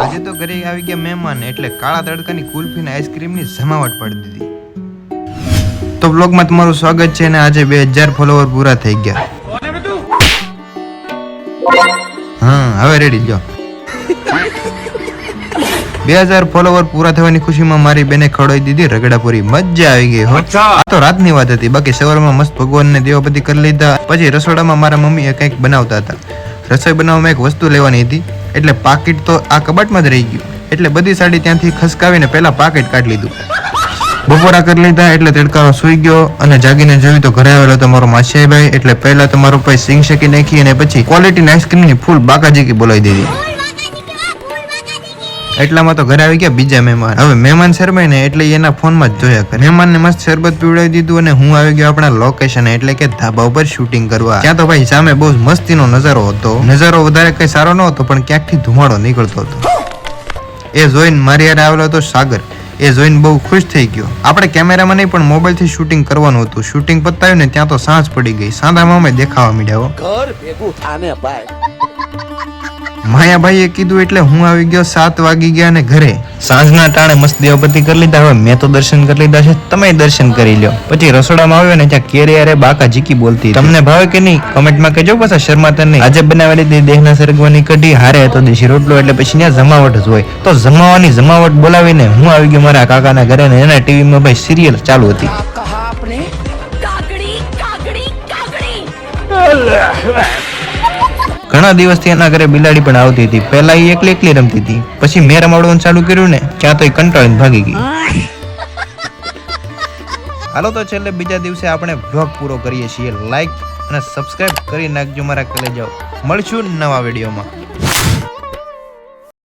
આજે તો ઘરે આવી ગયા મહેમાન એટલે કાળા તડકાની કુલ્ફી ને આઈસ્ક્રીમની જમાવટ પાડી દીધી. તો બ્લોગમાં તમારું સ્વાગત છે અને આજે 2000 ફોલોવર પૂરા થઈ ગયા. હા હવે રેડી જો 2000 ફોલોવર પૂરા થવાની ખુશીમાં મારી બેને ખવડાવી દીધી રગડાપુરી. મજા આવી ગઈ હો. આ તો રાતની વાત હતી. બાકી સવારમાં મસ્ત ભગવાનને દેવાપતિ કરી લીધા. પછી રસોડામાં મારા મમ્મી કંઈક બનાવતા હતા. રસોઈ બનાવવામાં એક વસ્તુ લેવાની હતી એટલે પાકીટ તો આ કબાટમાં જ રહી ગયું. એટલે બધી સાડી ત્યાંથી ખસકાવીને પહેલા પાકીટ કાઢી લીધું. બપોરા કરી લીધા એટલે તડકામાં સુઈ ગયો અને જાગીને જોયું તો ઘરે આવેલો તો મારો માસીભાઈ. એટલે પહેલા તો મારો ભાઈ સિંગ શેકી નાખી અને પછી ક્વોલિટી આઈસ્ક્રીમની ફૂલ બાકાજીકી બોલાવી દીધી. એટલામાં તો ઘરે આવી ગયા બીજા મહેમાન. હવે મહેમાન શરમાય ને એટલે એના ફોનમાં જ જોયા કરે. મહેમાનને મસ્ત શરબત પીવડાવી દીધું અને હું આવી ગયો આપણા લોકેશન એટલે કે ધાબા ઉપર શૂટિંગ કરવા. ત્યાં તો ભાઈ સામે બહુ મસ્તીનો નજારો હતો. નજારો વધારે કઈ સારો ન હતો પણ ક્યાંકથી ધુમાડો નીકળતો હતો. એ જોઈને મારી યાર આવેલો હતો સાગર. એ જોઈને બહુ ખુશ થઈ ગયો. આપણે કેમેરામાં નહીં પણ મોબાઈલથી શૂટિંગ કરવાનું હતું. શૂટિંગ પતાવ્યું ને ત્યાં તો સાંજ પડી ગઈ. સાંધામાં અમે દેખાવા માંડ્યા. ઘર ભેગું થાને ભાઈ. માયાભાઈએ કીધું એટલે હું આવી ગયો. 7 વાગી ગયા ને ઘરે. સાંજના ટાણે મસ્ત દેવપતિ કરી લીધા. હવે મેં તો દર્શન કરી લીધા છે, તમે દર્શન કરી લો. પછી રસોડામાં આવ્યો ને ત્યાં કેરી અરે બાકા જીકી બોલતી. તમને ભાવે કે નહીં કમેન્ટમાં કહેજો. પાછા શર્માતા નહીં. આજે બનાવેલી દેહના સરગવાની કઢી હારે હતો દેશી રોટલો એટલે પછી ત્યાં જમાવટ જ હોય. તો જમાવાની જમાવટ બોલાવીને હું આવી ગયો મારા કાકાના ઘરે ને એના ટીવીમાં ભાઈ સિરિયલ ચાલુ હતી. ઘણા દિવસથી એના ઘરે બિલાડી પણ આવતી હતી. પહેલા એ એકલી રમતી હતી. પછી મેં રમાડવાનું ચાલુ કર્યું ને ત્યાં તો એ કંટાળીને ભાગી ગઈ. હાલો તો છેલ્લે બીજા દિવસે આપણે બ્લોગ પૂરો કરીએ છીએ. લાઈક અને સબસ્ક્રાઇબ કરી નાખજો મારા કલેજાઓ. મળશું નવા વિડીયોમાં.